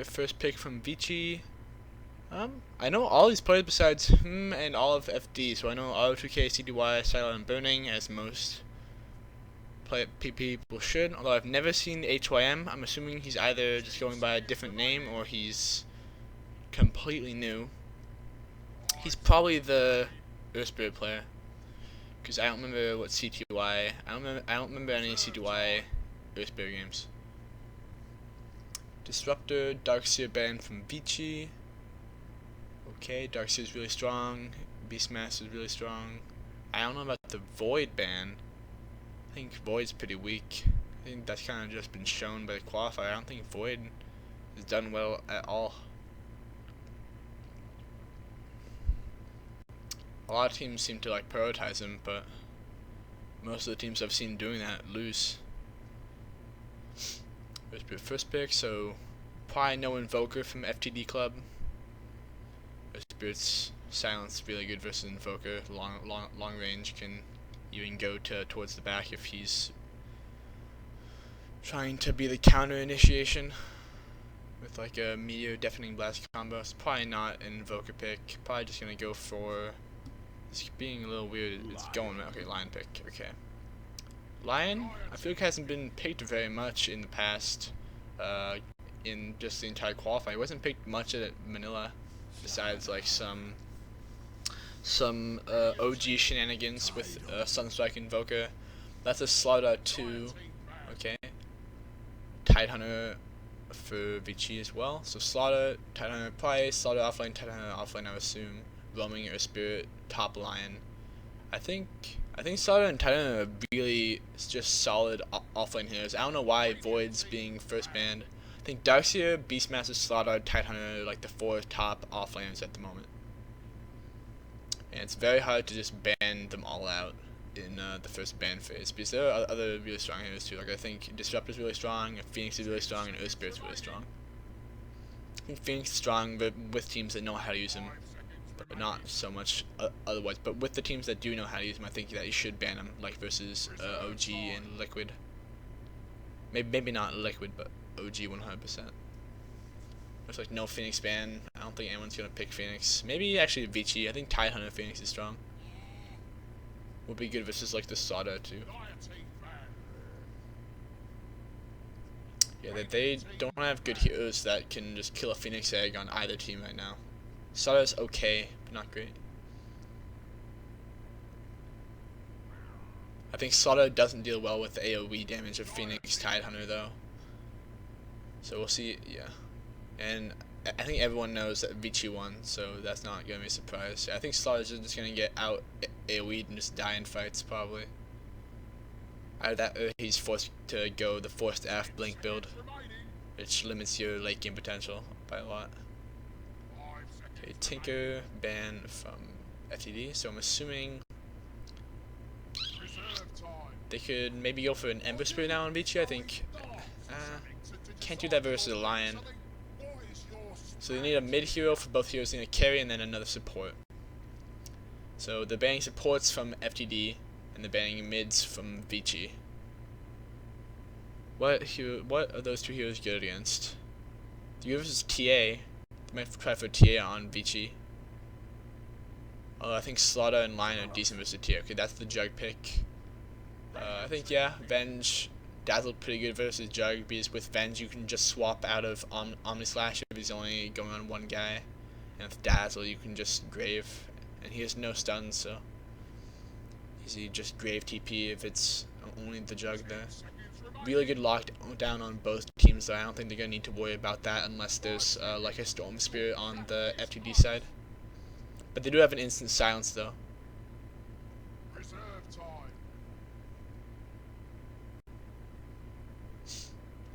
first pick from Vici. I know all these players besides him and all of FD, so I know Auto2K, CDY, Silent, and Burning, as most people should. Although I've never seen HYM, I'm assuming he's either just going by a different name or he's completely new. He's probably the Earthspirit player, because I don't remember what CTY. I don't remember any CTY Earthspirit games. Disruptor, Darkseer banned from Vici. Okay, Darkseer is really strong. Beastmaster is really strong. I don't know about the Void ban. I think Void's pretty weak. I think that's kind of just been shown by the qualifier. I don't think Void has done well at all. A lot of teams seem to like prioritize him, but most of the teams I've seen doing that lose. First pick, so probably no Invoker from FTD Club. Spirit's silence really good versus Invoker. Long range, can even go towards the back if he's trying to be the counter initiation with like a Meteor Deafening Blast combo. It's probably not an Invoker pick. Probably just gonna go for. It's being a little weird. It's going okay. Lion pick. Okay. Lion, I feel like hasn't been picked very much in the past. In just the entire qualifying, he wasn't picked much at Manila, besides like some OG shenanigans with Sunstrike Invoker. That's a Slaughter 2. Okay. Tidehunter for Vici as well. So Slaughter, Tidehunter play, Slaughter offlane, Tidehunter offlane, I assume. Roaming or Spirit, top Lion. I think Slaughter and Tidehunter are really just solid offlane heroes. I don't know why Void's being first banned. I think Darkseer, Beastmaster, Slaughter, Tidehunter are like the 4 top offlaners at the moment. And it's very hard to just ban them all out in the first ban phase, because there are other really strong heroes too. Like I think Disruptor's really strong, Phoenix is really strong, and Earthspirit's really strong. I think Phoenix is strong, but with teams that know how to use him, but not so much otherwise. But with the teams that do know how to use him, I think that you should ban him, like versus OG and Liquid. Maybe not Liquid, but OG 100%. Looks like no Phoenix ban. I don't think anyone's gonna pick Phoenix. Maybe actually Vici. I think Tidehunter Phoenix is strong. Would be good versus like the Sada too. Yeah, they don't have good heroes that can just kill a Phoenix egg on either team right now. Sada's okay, but not great. I think Sada doesn't deal well with the AoE damage of Phoenix Tidehunter though. So we'll see. Yeah. And I think everyone knows that Vici won, so that's not going to be a surprise. I think Slaughter's just going to get out AoE'd and just die in fights, probably. Out of that, he's forced to go the forced F blink build, which limits your late game potential by a lot. Okay, Tinker ban from FTD, so I'm assuming they could maybe go for an Ember Spirit now on Vici. I think can't do that versus a Lion. So they need a mid hero for both heroes. They need a carry and then another support. So they're banning supports from FTD and they're banning mids from Vici. What are those two heroes good against? The other is TA. They might try for TA on Vici. I think Slaughter and Lion are decent versus TA. Okay, that's the Jug pick. I think yeah, Venge. Dazzle pretty good versus Jug, because with Venge you can just swap out of Omni Slash if he's only going on one guy, and with Dazzle you can just Grave, and he has no stuns, so easy just Grave TP if it's only the Jug there. Really good lockdown on both teams though. I don't think they're gonna need to worry about that unless there's like a Storm Spirit on the FTD side. But they do have an instant silence though.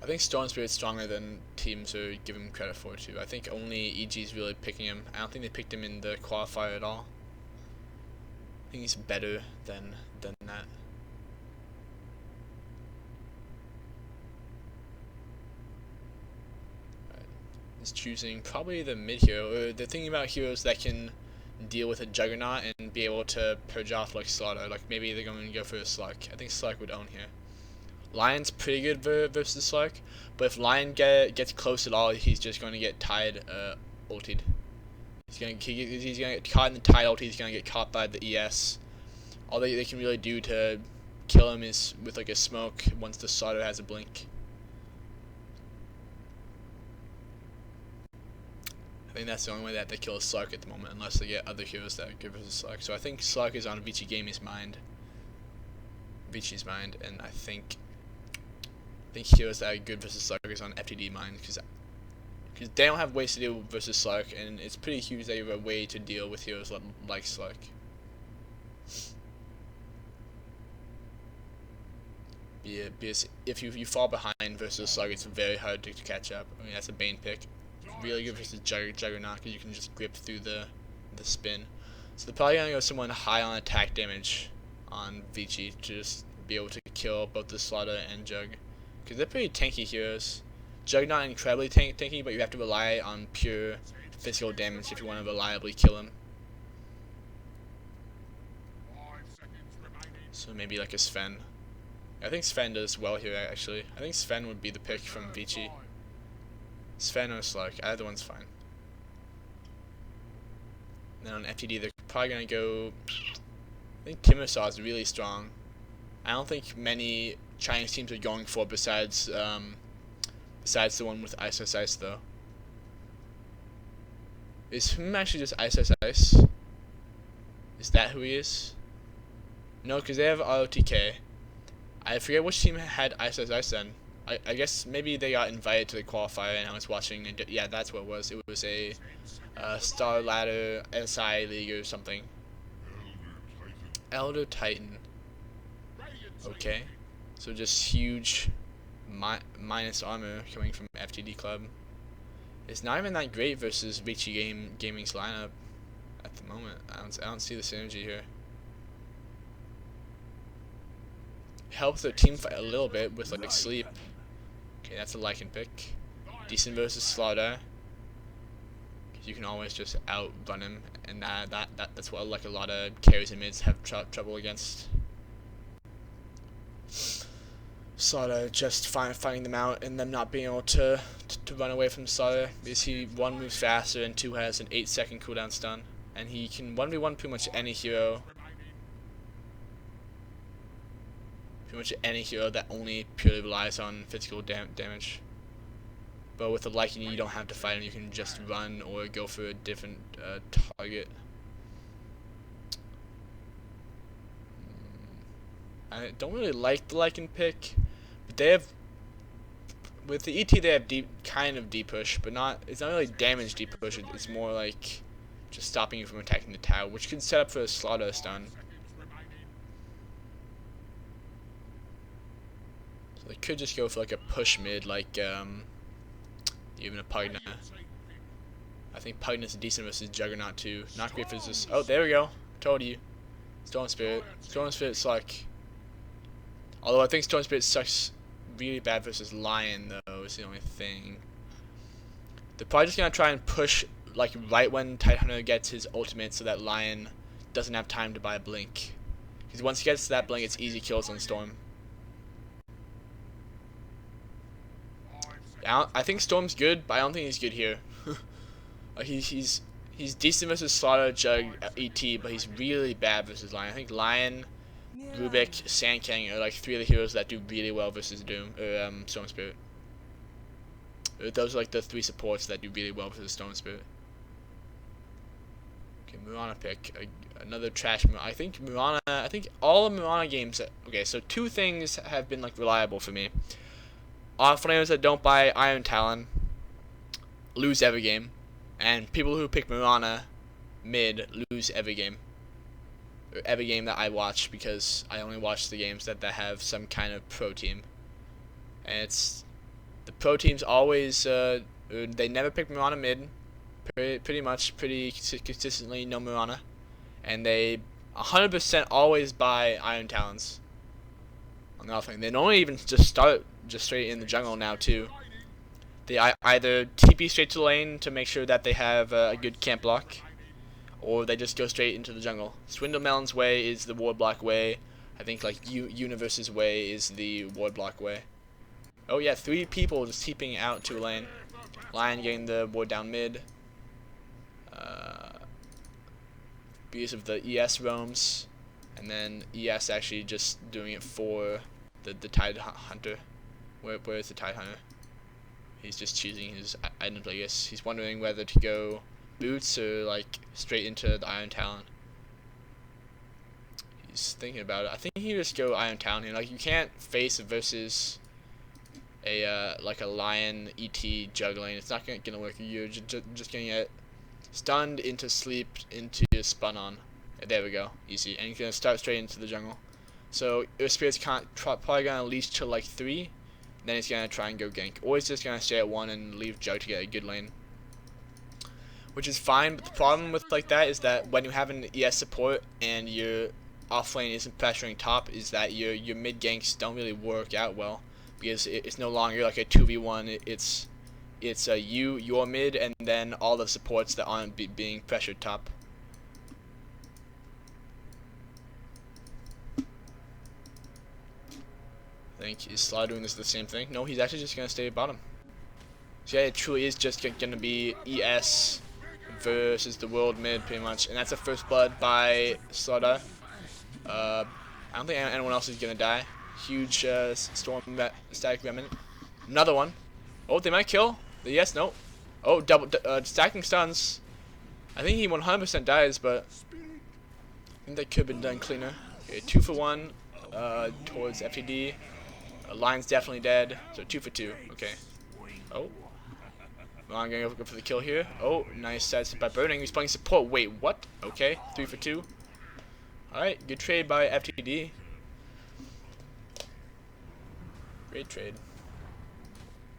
I think Storm Spirit's stronger than teams are giving him credit for too. I think only EG's really picking him. I don't think they picked him in the qualifier at all. I think he's better than that. Right. He's choosing probably the mid hero. Or they're thinking about heroes that can deal with a Juggernaut and be able to purge off like Slaughter. Like maybe they're going to go for a Slug. I think Slug would own here. Lion's pretty good versus Slark, but if Lion gets close at all, he's just going to get Tide ulted. He's gonna get caught in the Tide ult. He's gonna get caught by the ES. All they can really do to kill him is with like a smoke once the Slaughter has a blink. I think that's the only way that they kill Slark at the moment, unless they get other heroes that are good versus Slark. So I think Slark is on Vici Gaming's mind. Vici's mind, and I think heroes that are good versus Slark is on FTD mind, because they don't have ways to deal versus Slark, and it's pretty huge that you have a way to deal with heroes like Slark. Yeah, because if you fall behind versus Slark, it's very hard to catch up. I mean, that's a Bane pick. Really good versus Juggernaut, because you can just grip through the spin. So they're probably going to go someone high on attack damage on Vici to just be able to kill both the Slaughter and Jug, because they're pretty tanky heroes. Juggernaut incredibly tanky, but you have to rely on pure physical damage if you want to reliably kill him. So maybe like a Sven. I think Sven does well here, actually. I think Sven would be the pick from Vici. Sven or Slark, either one's fine. And then on FTD, they're probably going to go... I think Timursaw is really strong. I don't think many Chinese teams are going for besides the one with Ice Ice Ice, though. Is him actually just Ice Ice Ice? Is that who he is? No, because they have ROTK. I forget which team had Ice Ice Ice then. I guess maybe they got invited to the qualifier and I was watching, and yeah, that's what it was. It was a Star Ladder SI League or something. Elder Titan. Okay. So just huge minus armor coming from FTD Club. It's not even that great versus Vici Gaming's lineup at the moment. I don't see the synergy here. Helps their team fight a little bit with like sleep. Okay, that's a Lycan pick. Decent versus Slaughter. You can always just outrun him, and that's what like a lot of carries and mids have trouble against. Slaughter just fighting them out and them not being able to run away from Slaughter, because he 1 moves faster and 2 has an 8-second cooldown stun, and he can 1v1 pretty much any hero. Pretty much any hero that only purely relies on physical damage. But with a Lycan, you don't have to fight him, you can just run or go for a different target. I don't really like the Lycan pick, but they have, with the ET they have kind of deep push, but it's not really damage deep push, it's more like just stopping you from attacking the tower, which could set up for a Slaughter stun. So they could just go for like a push mid, like even a Pugna. I think Pugna's decent versus Juggernaut too. Not great versus. Oh, there we go. Told you. Storm Spirit. Storm Spirit suck. Although I think Storm Spirit sucks really bad versus Lion, though, is the only thing. They're probably just gonna try and push like right when Tidehunter gets his ultimate, so that Lion doesn't have time to buy a blink. Because once he gets to that blink, it's easy kills on Storm. I think Storm's good, but I don't think he's good here. He's decent versus Slaughter, Jug, ET, but he's really bad versus Lion. I think Lion, Rubik, Sandking are like 3 of the heroes that do really well versus Doom or Storm Spirit. Those are like the 3 supports that do really well versus Storm Spirit. Okay, Mirana pick another trash. I think Mirana. I think all of Mirana games. Okay, so 2 things have been like reliable for me. Offlaners that don't buy Iron Talon lose every game, and people who pick Mirana mid lose every game. Or every game that I watch, because I only watch the games that have some kind of pro team. And it's the pro teams always they never pick Mirana mid, pretty consistently no Mirana, and they 100% always buy Iron Talons on the offlane. They normally even just start just straight in the jungle now too. They either TP straight to the lane to make sure that they have a good camp block, or they just go straight into the jungle. Swindlemelon's way is the ward block way. I think like Universe's way is the ward block way. Oh yeah, 3 people just keeping out to a lane. Lion getting the ward down mid. Because of the ES roams, and then ES actually just doing it for the Tide Hunter. Where is the Tide Hunter? He's just choosing his items, I guess. He's wondering whether to go boots or like straight into the Iron Talon. He's thinking about it. I think he just go Iron Talon here. Like you can't face versus a like a Lion ET juggling. It's not gonna work. You're just gonna get stunned into sleep into spun on. There we go, easy. And he's gonna start straight into the jungle. So Spirit's probably gonna leash to like 3. Then he's gonna try and go gank. Or he's just gonna stay at 1 and leave Jug to get a good lane, which is fine. But the problem with like that is that when you have an ES support and your off lane isn't pressuring top, is that your mid ganks don't really work out well, because it's no longer like a 2v1. It's your mid, and then all the supports that aren't being pressured top. I think he's Sly doing the same thing. No, he's actually just gonna stay at bottom. So yeah, it truly is just gonna be ES versus the world mid pretty much, and that's a first blood by Slaughter. I don't think anyone else is gonna die. Huge storm static remnant. Another one. Oh, they might kill. Yes, no. Oh, double stacking stuns. I think he 100% dies, but I think that could have been done cleaner. Okay, 2 for 1 towards FTD. Lion's definitely dead, so 2 for 2. Okay. Oh. I'm gonna go for the kill here. Oh, nice sets by Burning. He's playing support. Wait, what? Okay, 3 for 2. Alright, good trade by FTD. Great trade.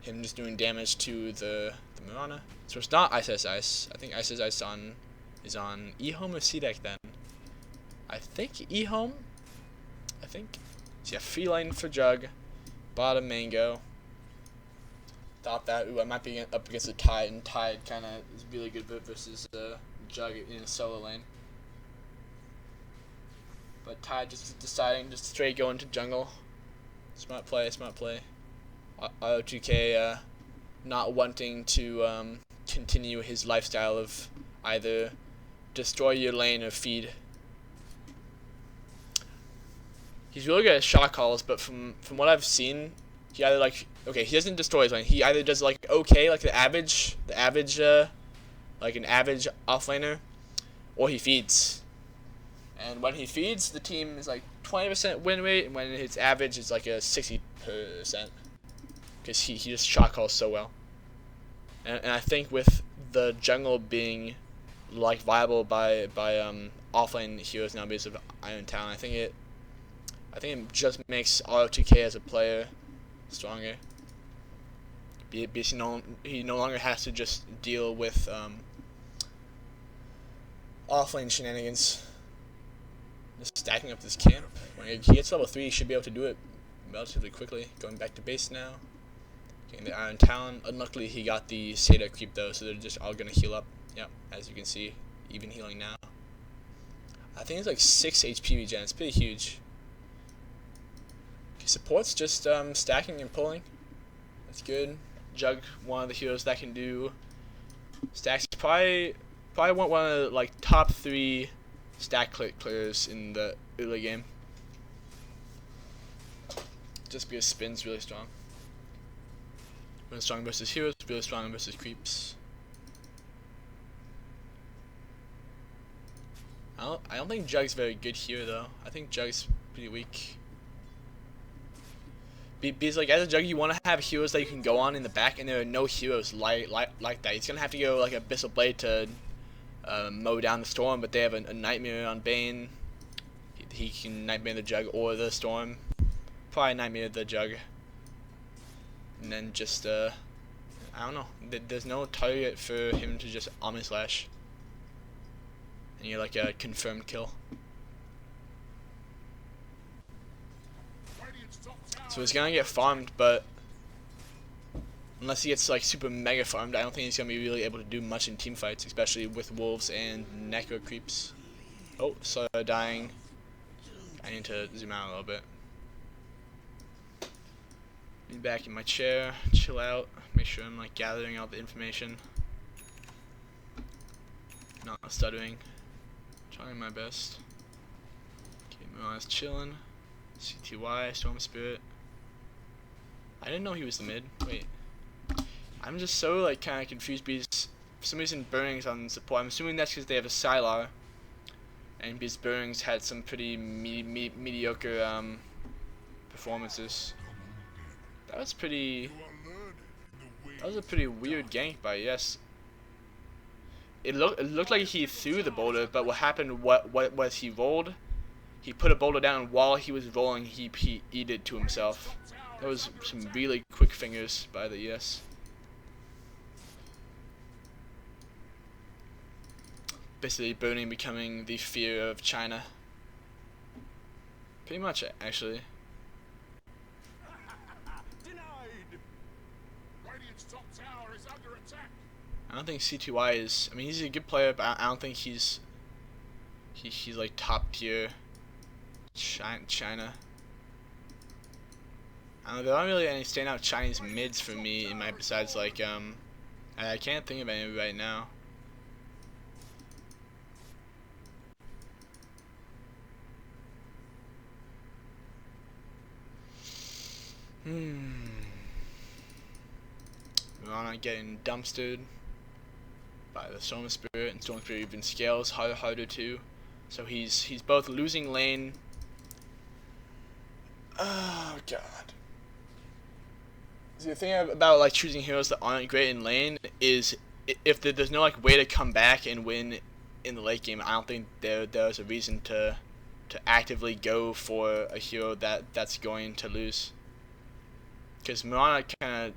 Him just doing damage to the Mirana. So it's not Ice Ice Ice. I think Ice Ice Ice is on E-Home or C-Deck then. I think E-Home. I think. So yeah, free lane for Jug. Bottom Mango. Thought that, ooh, I might be up against the Tide, and Tide kind of is really good versus Jug in a solo lane. But Tide just deciding just straight go into jungle. Smart play, smart play. IO2K not wanting to continue his lifestyle of either destroy your lane or feed. He's really good at shot calls, but from what I've seen, he either like, okay, he doesn't destroy his lane. He either does like okay, like the average like an average offlaner, or he feeds. And when he feeds, the team is like 20% win rate, and when it's average, it's like a 60%. Because he just shot calls so well. And I think with the jungle being like viable by offlane heroes now because of Iron Talon, I think it just makes IO2K as a player stronger. Because he no longer has to just deal with offlane shenanigans. Just stacking up this camp. When he gets level 3, he should be able to do it relatively quickly. Going back to base now. Getting the Iron Talon. Unluckily, he got the Seda creep though, so they're just all gonna heal up. Yep, as you can see, even healing now. I think it's like 6 HP regen. It's pretty huge. Okay, support's just stacking and pulling. That's good. Jug, one of the heroes that can do stacks. Probably want one of the like top 3 stack clears in the early game. Just because spin's really strong. Really strong versus heroes, really strong versus creeps. I don't think Jug's very good here though. I think Jug's pretty weak. Because like as a Jug, you want to have heroes that you can go on in the back, and there are no heroes like that. He's gonna have to go like Abyssal Blade to mow down the Storm, but they have a Nightmare on Bane. He can Nightmare the Jug or the Storm. Probably Nightmare the Jug. And then just, I don't know. There's no target for him to just Omni Slash. And you're like a confirmed kill. So he's gonna get farmed, but unless he gets like super mega farmed, I don't think he's gonna be really able to do much in team fights, especially with wolves and necro creeps. Oh, so dying. I need to zoom out a little bit. Be back in my chair, chill out, make sure I'm like gathering all the information, not stuttering, trying my best. Okay, Mirana's chilling. CTY, Storm Spirit. I didn't know he was the mid. Wait, I'm just so like kind of confused because for some reason Burning's on support. I'm assuming that's because they have a Sylar, and because Burning's had some pretty mediocre performances. That was pretty. That was a pretty weird gank by Yes. It looked like he threw the boulder, but what happened? What was he rolled? He put a boulder down, and while he was rolling, he eat it to himself. That was some really quick fingers by the Yes. Basically, Burning becoming the fear of China. Pretty much, actually. I don't think CTY is. I mean, he's a good player, but I don't think he's like top tier China. I don't know, there aren't really any standout Chinese mids for me in my besides like I can't think of any right now. Mirana getting dumpstered by the Storm Spirit, and Storm Spirit even scales harder too. So he's both losing lane. Oh god. See, the thing about like choosing heroes that aren't great in lane is if there's no like way to come back and win in the late game, I don't think there's a reason to actively go for a hero that's going to lose. Because Mirana kind of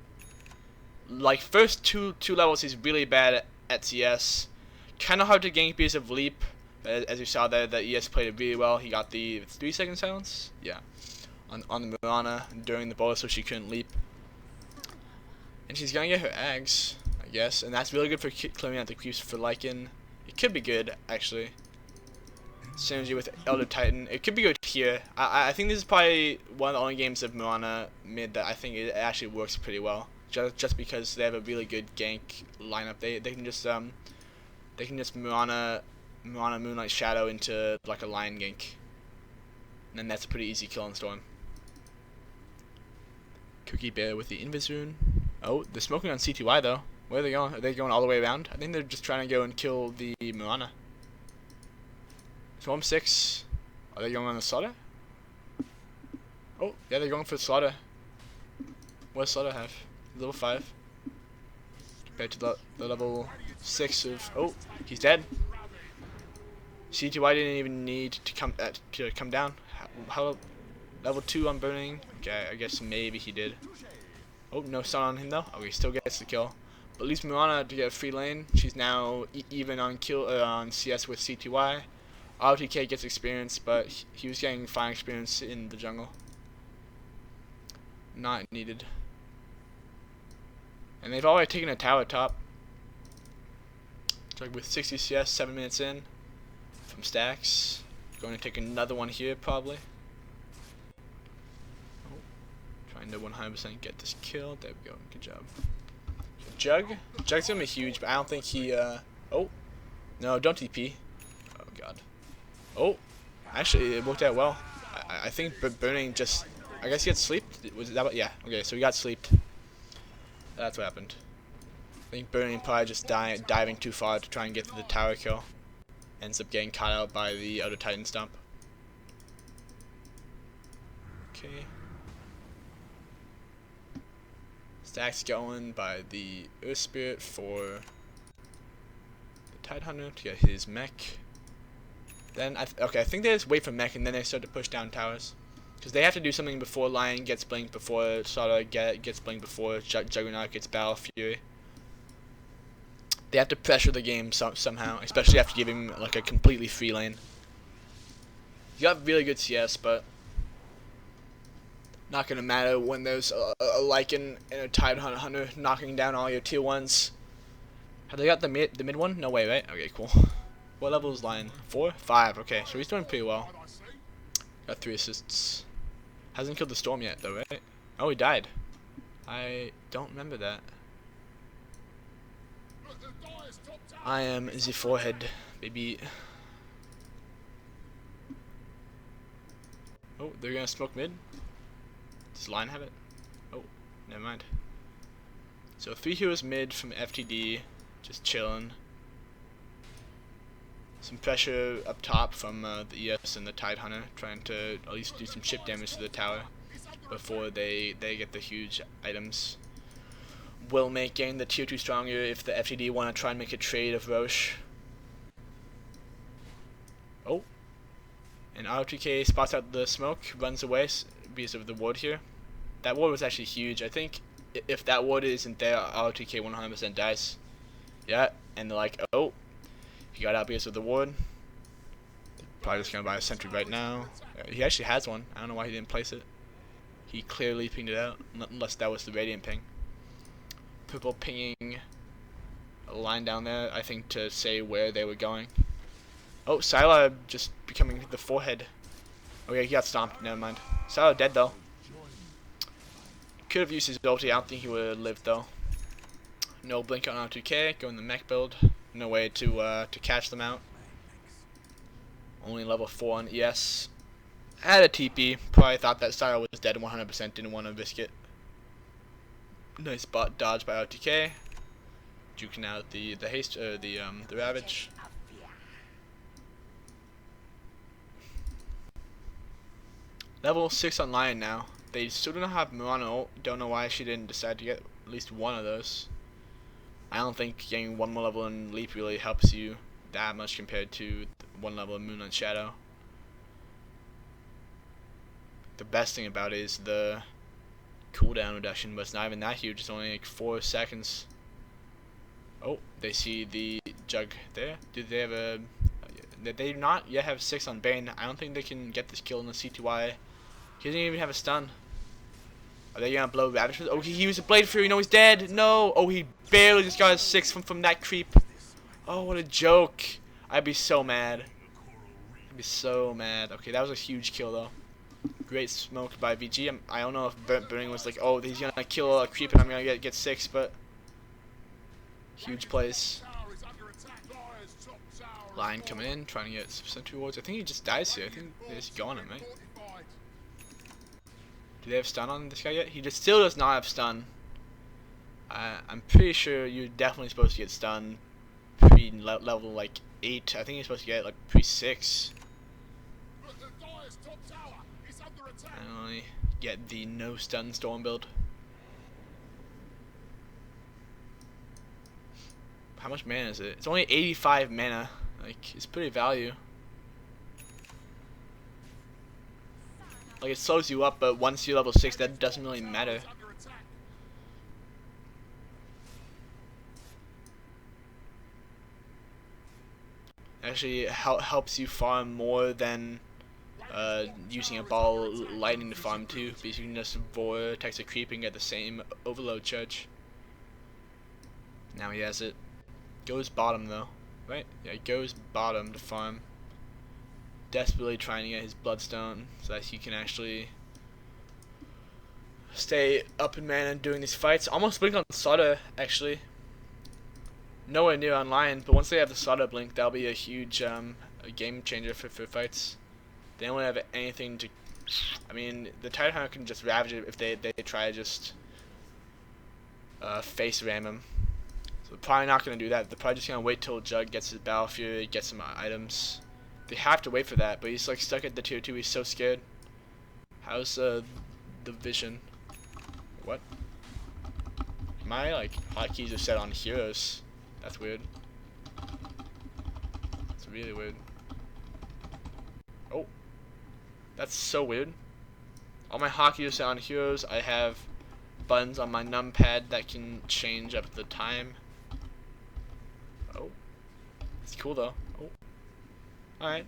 like first two levels he's really bad at CS, kind of hard to gank because of leap. But as you saw there, that ES played it really well. He got the 3-second silence, yeah, on the Mirana during the bowl, so she couldn't leap. And she's gonna get her eggs, I guess, and that's really good for clearing out the creeps for Lycan. It could be good actually. Synergy with Elder Titan. It could be good here. I think this is probably one of the only games of Mirana mid that I think it actually works pretty well. Just because they have a really good gank lineup. They can just Mirana Moonlight Shadow into like a line gank. And then that's a pretty easy kill on Storm. Cookie Bear with the Invis rune. Oh, they're smoking on CTY though. Where are they going? Are they going all the way around? I think they're just trying to go and kill the Mirana. Storm 6. Are they going on the Slaughter? Oh, yeah, they're going for Slaughter. What does Slaughter have? Level 5. Compared to the level 6 of... Oh, he's dead. CTY didn't even need to come down. How level 2 on Burning? Okay, I guess maybe he did. Oh, no stun on him though. Okay, he still gets the kill. But at least Mirana to get a free lane. She's now even on on CS with CTY. RTK gets experience, but he was getting fine experience in the jungle. Not needed. And they've already taken a tower top. So like with 60 CS, 7 minutes in from Stacks. Going to take another one here probably. Oh, trying to 100% get this kill. There we go. Good job. Jug. Jug's gonna be huge, but I don't think he. Oh, no! Don't TP. Oh god. Oh, actually it worked out well. I think Burning just. I guess he got sleeped. Was that? Yeah. Okay, so he got sleeped. That's what happened. I think Burning probably just diving too far to try and get to the tower kill. Ends up getting caught out by the other Titan stomp. Okay. Stacks going by the Earth Spirit for the Tidehunter to get his mech. Then I think they just wait for mech and then they start to push down towers. Because they have to do something before Lion gets blinked, before Slaughter gets blinked, before Juggernaut gets Battle Fury. They have to pressure the game somehow, especially after giving him like a completely free lane. You got really good CS, but not gonna matter when there's a Lycan and a Tidehunter knocking down all your tier 1s. Have they got the mid one? No way, right? Okay, cool. What level is Lion? 4? 5. Okay, so he's doing pretty well. Got 3 assists. Hasn't killed the Storm yet though, right? Oh, he died. I don't remember that. I am the forehead, baby. Oh, they're gonna smoke mid? Does Lion have it? Oh, never mind. So 3 heroes mid from FTD, just chilling. Some pressure up top from the ES and the Tidehunter, trying to at least do some chip damage to the tower before they get the huge items. Will make getting the tier 2 stronger if the FTD want to try and make a trade of Roche. Oh. And RTK spots out the smoke, runs away because of the ward here. That ward was actually huge. I think if that ward isn't there, RTK 100% dies. Yeah, and they're like, oh, he got out because of the ward. Probably just gonna buy a sentry right now. He actually has one. I don't know why he didn't place it. He clearly pinged it out, unless that was the radiant ping. Purple pinging a line down there, I think, to say where they were going. Oh, Sylar just becoming the forehead. Okay, he got stomped. Never mind. Sylar dead though. Could have used his ulti. I don't think he would have lived though. No blink on R2K. Going the mech build. No way to catch them out. Only level 4 on ES. Had a TP. Probably thought that Sylar was dead 100%. Didn't want to risk it. Nice bot dodge by RTK. Juking out the haste the Ravage. Level 6 on Lion now. They still do not have Mirana. Don't know why she didn't decide to get at least one of those. I don't think getting one more level in Leap really helps you that much compared to one level in Moon and Shadow. The best thing about it is the cooldown reduction, but it's not even that huge. It's only like 4 seconds. Oh, they see the Jug there. Do they have a... They do not yet have 6 on Bane. I don't think they can get this kill in the C2Y. He doesn't even have a stun. Are they gonna blow Ravage? Oh, he used a Blade Fury. No, he's dead. No. Oh, he barely just got a 6 from that creep. Oh, what a joke. I'd be so mad. I'd be so mad. Okay, that was a huge kill though. Great smoke by VG. I don't know if Burning was like, oh, he's gonna kill a creep and I'm gonna get 6, but huge plays. Lion coming in, trying to get some sentry wards. I think he just dies here. I think they just go on him, right? Do they have stun on this guy yet? He just still does not have stun. I'm pretty sure you're definitely supposed to get stun pre-level like 8. I think you're supposed to get like pre-6. I only get the no stun storm build. How much mana is it? It's only 85 mana. Like, it's pretty value. Like, it slows you up, but once you're level 6, that doesn't really matter. Actually, it helps you farm more than using a ball lightning to farm too, because you can just vortex a creep and get the same overload charge. Now he has it. Goes bottom though, right? Yeah, he goes bottom to farm. Desperately trying to get his bloodstone so that he can actually stay up in mana doing these fights. Almost blink on Slaughter actually. Nowhere near on Lion, but once they have the Slaughter blink, that'll be a huge a game changer for fights. They don't have anything to. I mean, the Tidehunter can just ravage it if they try to just face ram him. So they're probably not going to do that. They're probably just going to wait till Jug gets his Battle Fury, gets some items. They have to wait for that, but he's like stuck at the tier 2. He's so scared. How's the vision? What? My like hotkeys are set on heroes. That's weird. It's really weird. Oh. That's so weird. All my hotkeys are set on heroes. I have buttons on my numpad that can change up the time. Oh. It's cool though. Oh. Alright.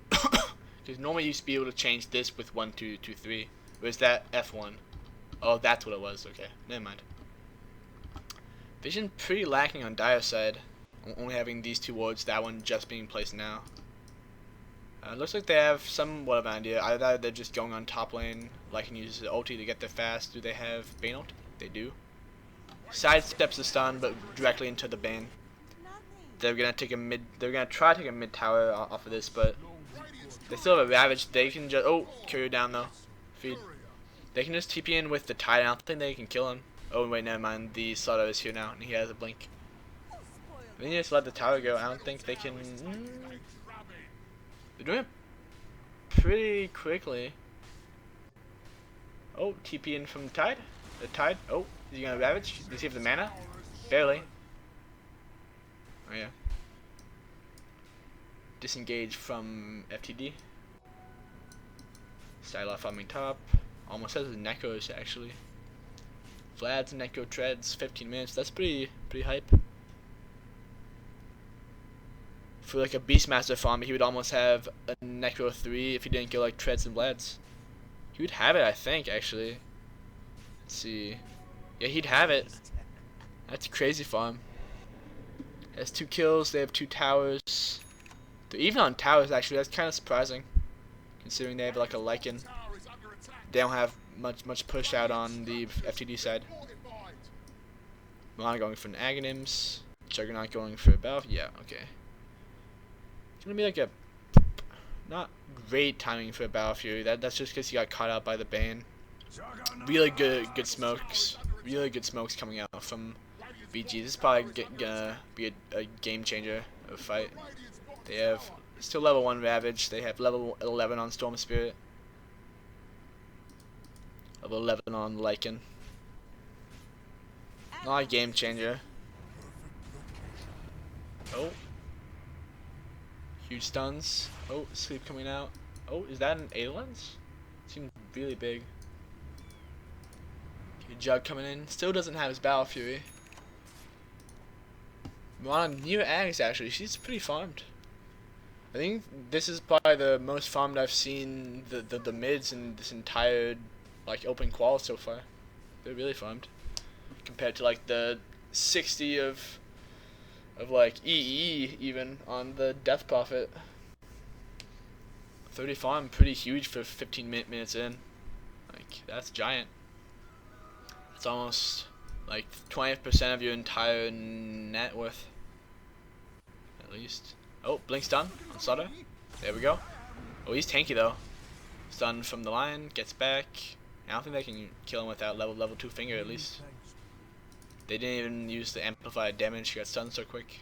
Because normally you used to be able to change this with 1, 2, 2, 3. Where's that F1? Oh, that's what it was. Okay. Never mind. Vision pretty lacking on Dire side. Only having these 2 wards, that one just being placed now. Looks like they have somewhat of an idea. Either they're just going on top lane, like and use the ulti to get there fast. Do they have Bane ult? They do. Sidesteps the stun, but directly into the Bane. They're gonna take a mid. They're gonna try to take a mid tower off of this, but they still have a Ravage. They can just carry down though. Feed. They can just TP in with the Tide. I don't think they can kill him. Oh wait, never mind. The Slaughter is here now, and he has a blink. They just let the tower go. I don't think they can. They're doing it pretty quickly. Oh, TP in from the Tide. The Tide. Oh, is he gonna Ravage? Does he have the mana? Barely. Oh yeah. Disengage from FTD. Styla farming top. Almost has the Necros actually. Vlad's Necro treads 15 minutes. That's pretty hype. For like a Beastmaster farm, he would almost have a Necro 3 if he didn't go like treads and Vlads. He would have it, I think, actually. Let's see. Yeah, he'd have it. That's a crazy farm. Has 2 kills. They have 2 towers. They're even on towers, actually. That's kind of surprising, considering they have like a Lycan. They don't have much push out on the FTD side. Mirana going for an Aghanims. Juggernaut going for a Battlefield. Yeah, okay. It's gonna be like a not great timing for a Battlefield. That's just because he got caught out by the Bane. Really good smokes. Really good smokes coming out from VG. This is probably gonna be a game changer of a fight. They have still level 1 Ravage. They have level 11 on Storm Spirit. Level 11 on Lycan. Not a game changer. Oh. Huge stuns. Oh, sleep coming out. Oh, is that an Aeolans? Seems really big. Okay, Jug coming in. Still doesn't have his Battle Fury. Mirana near Ags actually. She's pretty farmed. I think this is probably the most farmed I've seen the mids in this entire like open qual so far. They're really farmed compared to like the 60 of like EE even on the Death Prophet. 30 farm, pretty huge for 15 minutes in. Like that's giant. It's almost like 20% of your entire net worth, at least. Oh, blink stun on Slaughter. There we go. Oh, he's tanky though. Stun from the Lion, gets back. I don't think they can kill him without level 2 finger at least. They didn't even use the amplified damage. He got stunned so quick.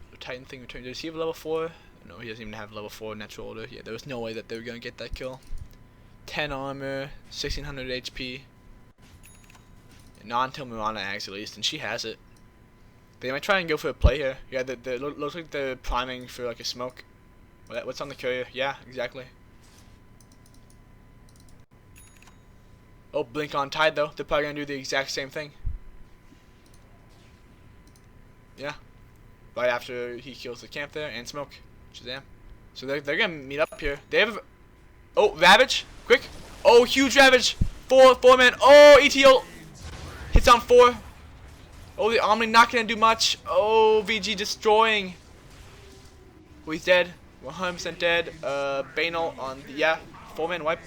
The Titan thing returned. Does he have level 4? No, he doesn't even have level 4 natural order. Yeah, there was no way that they were gonna get that kill. 10 armor, 1600 HP. Not until Mirana acts at least, and she has it. They might try and go for a play here. Yeah, they looks like they're priming for like a smoke. What's on the courier? Yeah, exactly. Oh, blink on Tide though. They're probably gonna do the exact same thing. Yeah. Right after he kills the camp there and smoke. Shazam. So they're gonna meet up here. They have. Oh, Ravage! Quick! Oh, huge Ravage! 4 man. Oh, ETL hits on 4. Oh, the Omni not gonna do much. Oh, VG destroying. Oh, he's dead. 100% dead. Banal on the, yeah, 4 man wipe.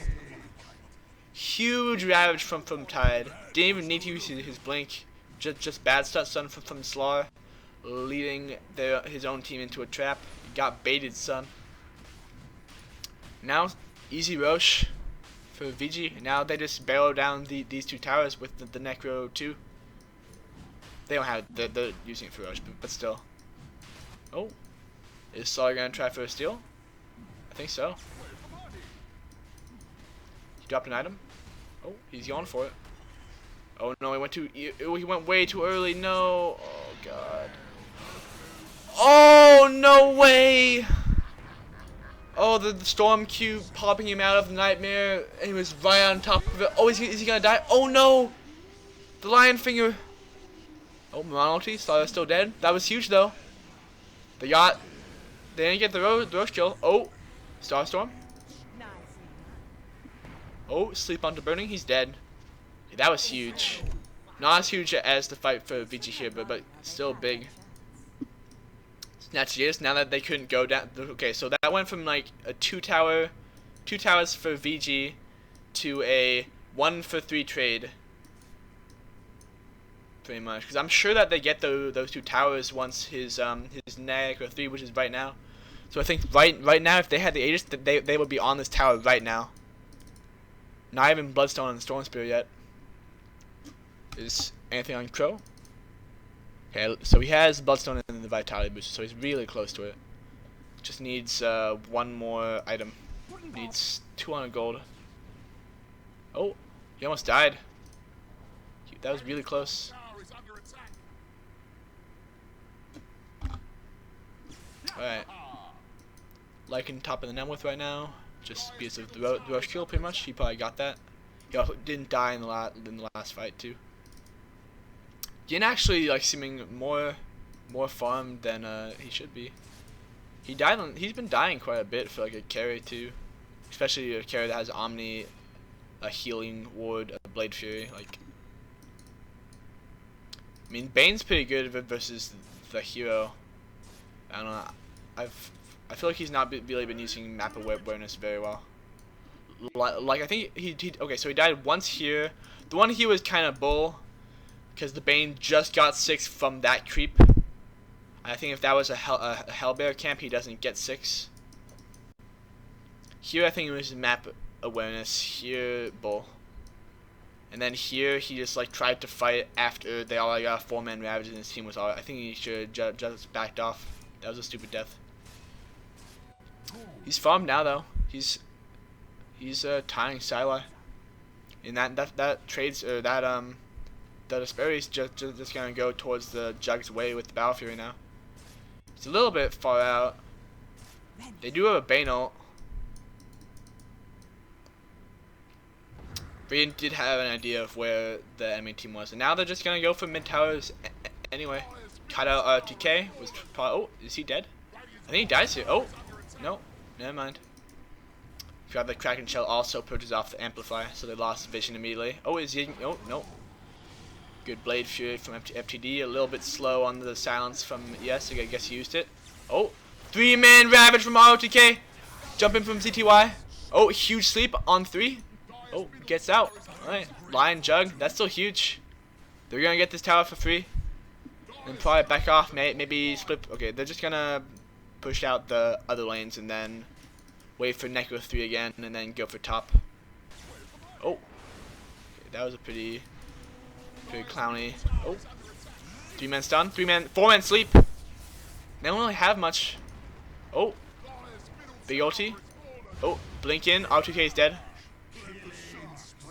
Huge Ravage from Tide. Didn't even need to use his blink. Just bad stun from Slar, leading his own team into a trap. Got baited, son. Now easy Roche for VG. Now they just barrel down these 2 towers with the Necro 2. They don't have it. They're using it for Roche, but still. Oh, is Slar gonna try for a steal? I think so. He dropped an item. Oh, he's going for it. Oh no, he went way too early. No. Oh god. Oh no way. Oh, the storm cube popping him out of the nightmare. And he was right on top of it. Oh, is he gonna die? Oh no. The lion finger. Oh, Mirana ulti. Slaughter's still dead. That was huge though. They didn't get the Roche kill. Oh, Starstorm. Oh, sleep onto burning. He's dead. That was huge. Not as huge as the fight for VG here, but still big. Snatch Gears, now that they couldn't go down. Okay, so that went from like a two towers for VG to a 1-for-3 trade. Pretty much, because I'm sure that they get those 2 towers once his neg or 3, which is right now. So I think right now, if they had the Aegis, they would be on this tower right now. Not even Bloodstone and Storm Spear yet. Is anything on Crow? Okay, so he has Bloodstone and the Vitality booster, so he's really close to it. Just needs one more item. Needs 200 gold. Oh, he almost died. That was really close. Alright. Lycan top of the Nemwith right now. Just because of the rush kill, pretty much. He probably got that. He also didn't die in the last fight, too. Yin actually like seeming more farmed than he should be. He's been dying quite a bit for like a carry too, especially a carry that has Omni, a healing ward, a Blade Fury. Like, I mean, Bane's pretty good versus the hero. I don't know. I feel like he's not really been using map awareness very well. Like I think he okay. So he died once here. The one here was kind of bull. Because the Bane just got 6 from that creep. I think if that was a Hellbear camp, he doesn't get 6. Here, I think it was map awareness. Here, bull. And then here, he just like tried to fight after they all got 4-man Ravage and his team was all. I think he should just backed off. That was a stupid death. He's farmed now though. He's tying Sylar. And that trades or that the Asperity's just gonna go towards the Jug's way with the Battle Fury now. It's a little bit far out. They do have a Bane ult. Radiant did have an idea of where the enemy team was, and now they're just gonna go for mid towers anyway. Cut out TK was probably. Oh, is he dead? I think he dies here. Oh, no, never mind. Grab the Kraken Shell also purges off the Amplify, so they lost vision immediately. Oh, is he? Oh, no. Good Blade Fury from FTD. A little bit slow on the silence from yes. I guess he used it. Oh, 3-man Ravage from ROTK. Jumping from CTY. Oh, huge sleep on 3. Oh, gets out. Alright. Lion Jug. That's still huge. They're going to get this tower for free. And probably back off. Maybe split. Okay, they're just going to push out the other lanes and then wait for Necro 3 again and then go for top. Oh. Okay, that was a pretty clowny. Oh. 3-man stun. 4-man sleep. They don't really have much. Oh. Big ulti. Oh. Blink in. R2K is dead.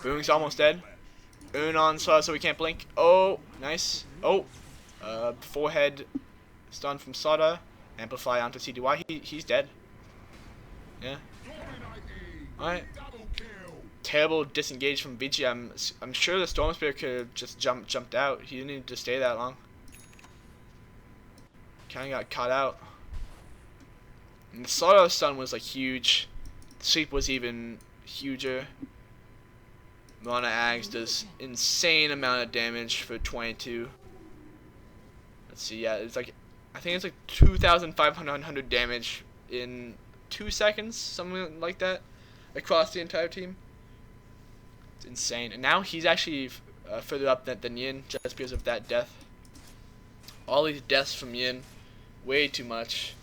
Boom's almost dead. On so we can't blink. Oh. Nice. Oh. Forehead stun from Slaughter. Amplify onto CDY. He's dead. Yeah. Alright. Terrible disengage from VG. I'm sure the Storm Spear could have just jumped out. He didn't need to stay that long. Kinda got caught out. And the Slaughter stun was like huge. The sleep was even huger. Mirana Ags does insane amount of damage for 22. Let's see, yeah, it's like I think it's like 2,500 damage in 2 seconds, something like that, across the entire team. It's insane. And now he's actually further up than Yin just because of that death. All these deaths from Yin, way too much.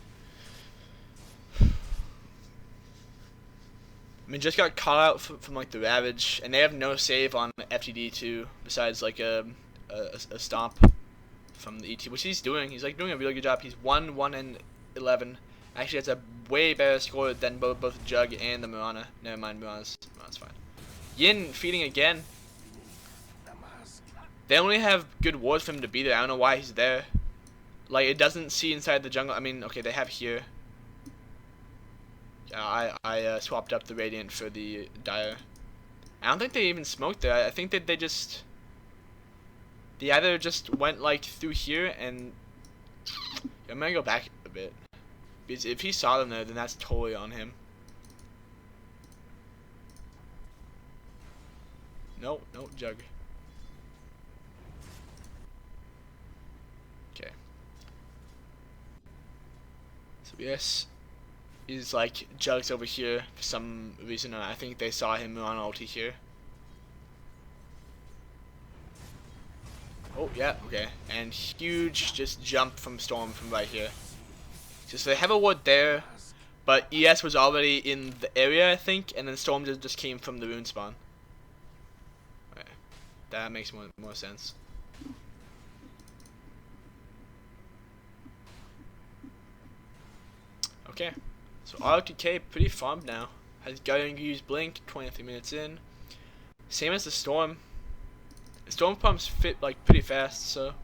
I mean, just got caught out from like the Ravage, and they have no save on FTD too, besides like a stomp from the ET, which he's doing. He's like doing a really good job. He's 1-1-11. Actually, that's a way better score than both Jug and the Mirana. Never mind, Mirana's fine. Yin feeding again. They only have good wards for him to be there. I don't know why he's there. Like, it doesn't see inside the jungle. I mean, okay, they have here. I swapped up the Radiant for the Dire. I don't think they even smoked there. I think that they either just went like through here and I'm gonna go back a bit. Because if he saw them there, then that's totally on him. No, Jug. Okay. Yes, is like Jugs over here for some reason. I think they saw him on ulti here. Oh yeah, okay. And huge just jump from Storm from right here. Just they have a ward there, but ES was already in the area, I think, and then Storm just came from the rune spawn. Okay. That makes more sense. Okay, so RTK pretty farmed now. Has going to use Blink 23 minutes in. Same as the Storm. The Storm pumps fit like pretty fast, so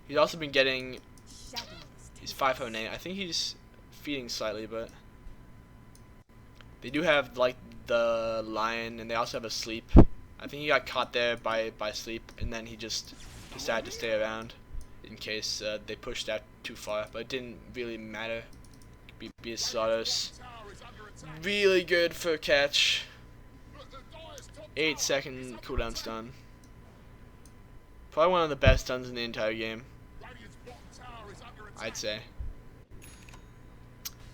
he's also been getting. He's 508. I think he's feeding slightly, but they do have like the Lion, and they also have a Sleep. I think he got caught there by Sleep, and then he just decided to stay around in case they pushed out too far. But it didn't really matter. Biasados really good for a catch. 8-second cooldown stun. Probably one of the best stuns in the entire game, I'd say.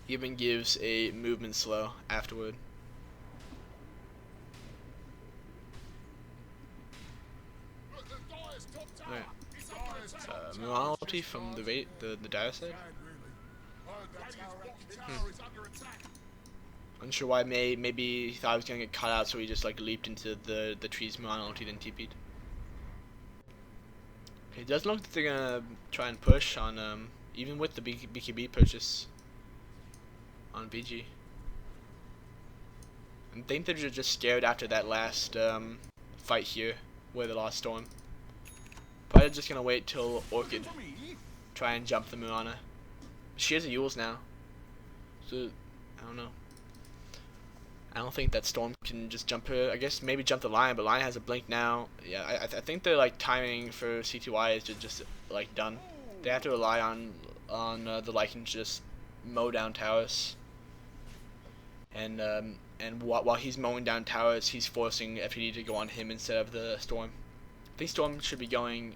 Even gives a movement slow afterward. Alright. Mulan ulti from the Dire side. Unsure why. Maybe he thought he was gonna get caught out, so he just like leaped into the trees. Mulan ulti then TP'd. Okay, it doesn't look like they're gonna try and push on even with the BKB purchase on BG. I think they're just scared after that last fight here where they lost Storm. Probably just gonna wait till Orchid try and jump the Muana. She has a Euls now, so I don't know. I don't think that Storm can just jump her. I guess maybe jump the Lion, but Lion has a blink now. Yeah, I think they're like timing for CTY is just like done. They have to rely on the Lycan to just mow down towers. And while he's mowing down towers, he's forcing FTD to go on him instead of the Storm. I think Storm should be going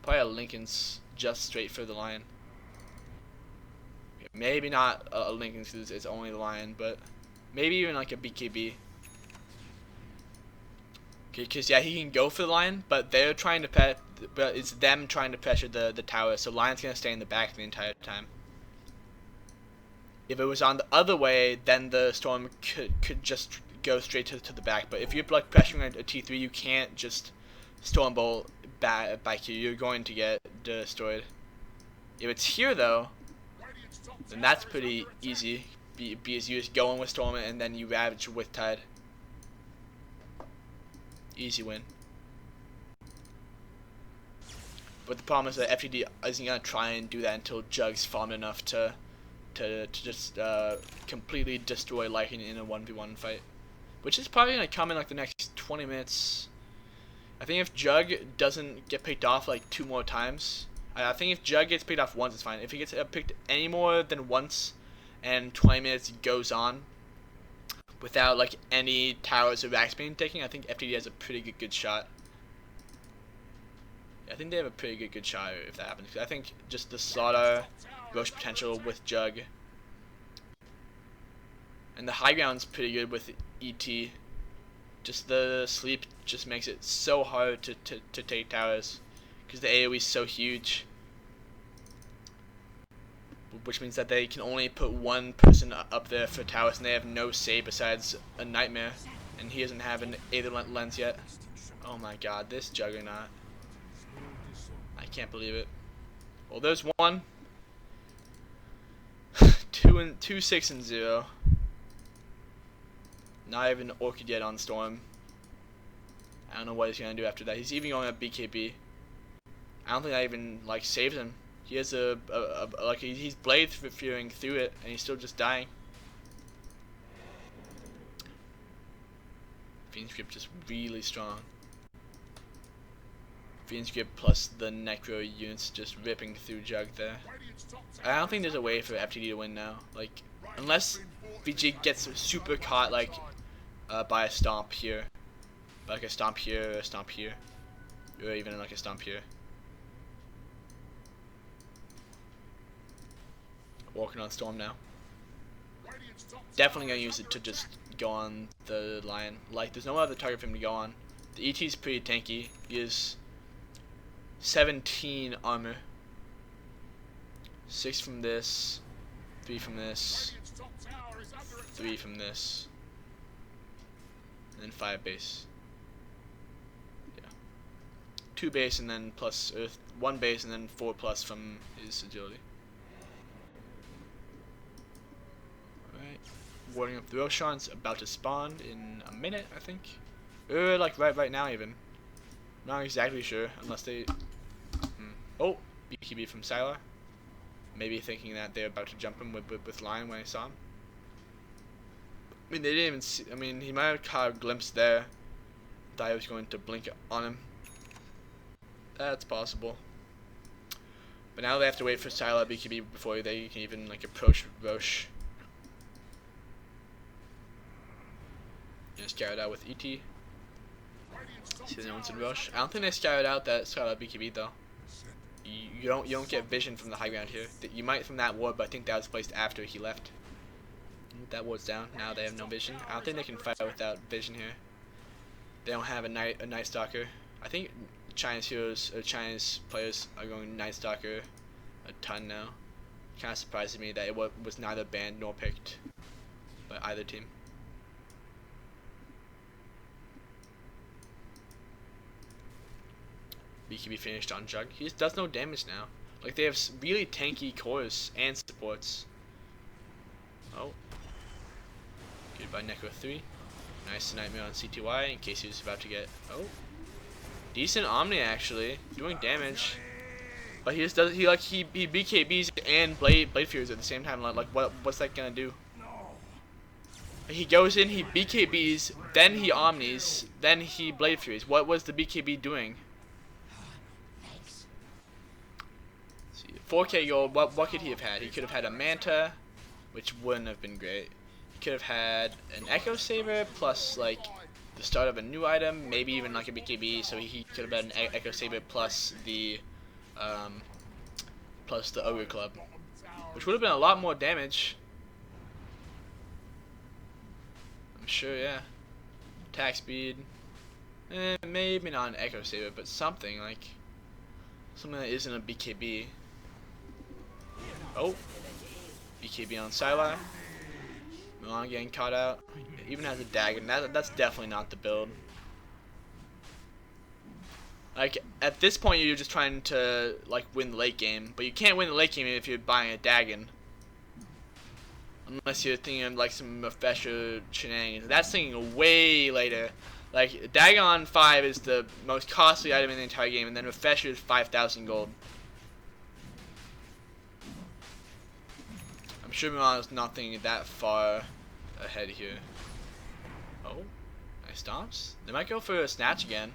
probably a Linken's just straight for the Lion. Maybe not a Linken's because it's only the Lion, but maybe even like a BKB. Okay, because yeah, he can go for the Lion, but they're trying to but it's them trying to pressure the tower, so Lion's gonna stay in the back the entire time. If it was on the other way, then the Storm could just go straight to the back. But if you're like pressuring a T3, you can't just Storm Bolt back here. You're going to get destroyed. If it's here though, then that's pretty easy. Because you just go in with Storm and then you ravage with Tide. Easy win. But the problem is that FTD isn't gonna try and do that until Jug's farmed enough to just completely destroy Lycan in a 1v1 fight, which is probably gonna come in like the next 20 minutes. I think if Jug doesn't get picked off like 2 more times, I think if Jug gets picked off once, it's fine. If he gets picked any more than once, and 20 minutes goes on without like any towers or racks being taken, I think FTD has a pretty good shot. I think they have a pretty good shot if that happens. I think just the Slaughter, Roche potential with Jug, and the high ground's pretty good with ET. Just the Sleep just makes it so hard to take towers because the AoE is so huge, which means that they can only put one person up there for towers, and they have no save besides a Nightmare, and he doesn't have an Aether Lens yet. Oh my god, this Juggernaut. I can't believe it. Well, there's one. 2, 6, and 0. Not even Orchid yet on Storm. I don't know what he's gonna do after that. He's even going at BKB. I don't think that even like saves him. He has like he's blade fearing through it, and he's still just dying. Fiend's Grip just really strong. Fiend's Grip plus the Necro units just ripping through Jug there. I don't think there's a way for FTD to win now. Like, unless VG gets super caught like by a stomp here. Like a stomp here, or a stomp here. Or even like a stomp here. Walking on Storm now. Definitely gonna use it to just go on the Lion. Like, there's no other target for him to go on. The ET's pretty tanky. He has 17 armor. 6 from this. 3 from this. 3 from this. And then 5 base. Yeah. 2 base and then plus 1 base and then 4 plus from his agility. Alright. Warding up the Roshan's about to spawn in a minute, I think. Or like right now even. Not exactly sure, unless they Oh, BKB from Sylar. Maybe thinking that they're about to jump him with Lion when I saw him. I mean, they didn't even see. I mean, he might have caught a glimpse there. Thought he was going to blink on him. That's possible. But now they have to wait for Sylar BKB before they can even like approach Rosh. Just carried out with ET. See the ones in Rosh. I don't think they scouted out that Sylar BKB though. You don't get vision from the high ground here. You might from that ward, but I think that was placed after he left. That ward's down. Now they have no vision. I don't think they can fight without vision here. They don't have a Night Stalker. I think Chinese heroes or Chinese players are going Night Stalker a ton now. Kind of surprises me that it was neither banned nor picked by either team. BKB finished on Jug. He just does no damage now. Like, they have really tanky cores and supports. Oh. Good by Neko 3. Nice Nightmare on CTY in case he was about to get... Oh. Decent Omni, actually. Doing damage. But he just does... He BKBs and Blade Furies at the same time. Like what's that gonna do? He goes in, he BKBs, then he Omnis, then he Blade Furies. What was the BKB doing? 4k gold, what could he have had? He could have had a Manta, which wouldn't have been great. He could have had an Echo Saber plus like the start of a new item, maybe even like a BKB, so he could have had an Echo Saber plus the Ogre Club, which would have been a lot more damage. I'm sure, yeah. Attack speed, maybe not an Echo Saber, but something like something that isn't a BKB. Oh, BKB on Sylar. Milan getting caught out. Even has a dagger. That's definitely not the build. Like, at this point, you're just trying to like win the late game, but you can't win the late game if you're buying a Dagon. Unless you're thinking of like some Mephisho shenanigans. That's thinking way later. Like, Dagon 5 is the most costly item in the entire game, and then Mephisho is 5,000 gold. I'm sure Milan is not thinking that far ahead here. Oh, nice stomps. They might go for a snatch again.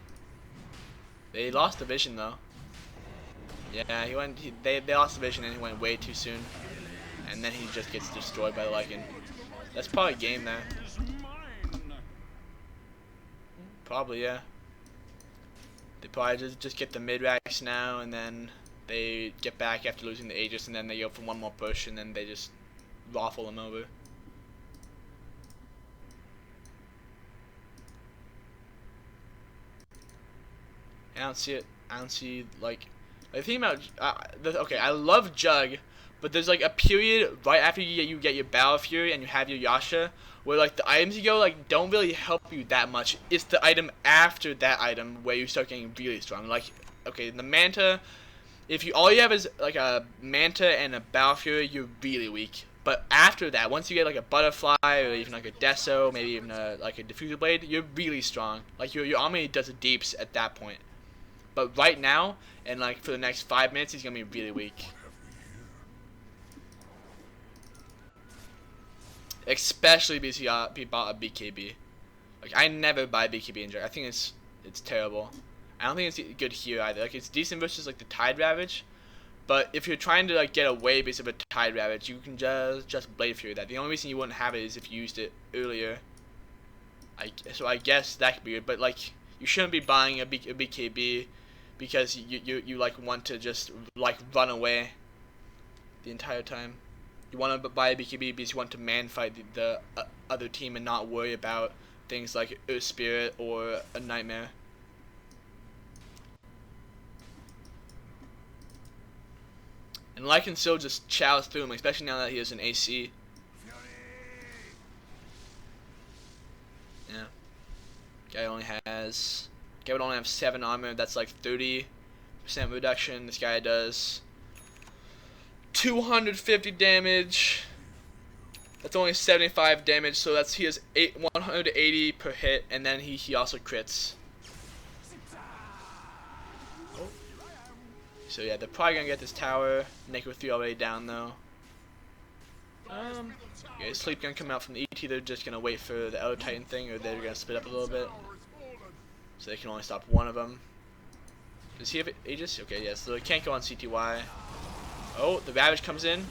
They lost the vision though. Yeah, they lost the vision and he went way too soon. And then he just gets destroyed by the Lycan. That's probably game there. Probably, yeah. They probably just get the mid-racks now, and then they get back after losing the Aegis, and then they go for one more push, and then they just raffle them over. I don't see it. I don't see, like, the thing about, okay, I love Jug, but there's like a period right after you get your Battle Fury and you have your Yasha, where like the items you go like don't really help you that much. It's the item after that item where you start getting really strong. Like, okay, the Manta, if all you have is like a Manta and a Battle Fury, you're really weak. But after that, once you get like a Butterfly or even like a Deso, maybe even like a Diffuser Blade, you're really strong. Like your army does the deeps at that point. But right now, and like for the next 5 minutes, he's gonna be really weak. Especially because he bought a BKB. Like, I never buy BKB in Jug. I think it's terrible. I don't think it's good here either. Like, it's decent versus like the Tide Ravage, but if you're trying to like get away because of a Tide Ravage, you can just Blade Fury that. The only reason you wouldn't have it is if you used it earlier. So I guess that could be good, but like you shouldn't be buying a BKB because you like want to just like run away the entire time. You want to buy a BKB because you want to man fight the other team and not worry about things like Earth Spirit or a Nightmare. And Lycan still just chows through him, especially now that he has an AC. Yeah. Guy would only have 7 armor. That's like 30% reduction. This guy does 250 damage. That's only 75 damage, so he has 180 per hit, and then he also crits. So yeah, they're probably gonna get this tower. Necro 3 already down though. Yeah, Sleep Gun coming out from the ET. They're just gonna wait for the Elder Titan thing, or they're gonna split up a little bit, so they can only stop one of them. Does he have Aegis? Okay, yes. So they can't go on CTY. Oh, the Ravage comes in.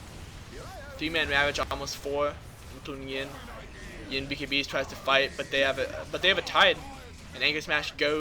3-man Ravage, almost 4, including Yin. Yin BKBs tries to fight, but they have a Tide, and Anger Smash goes.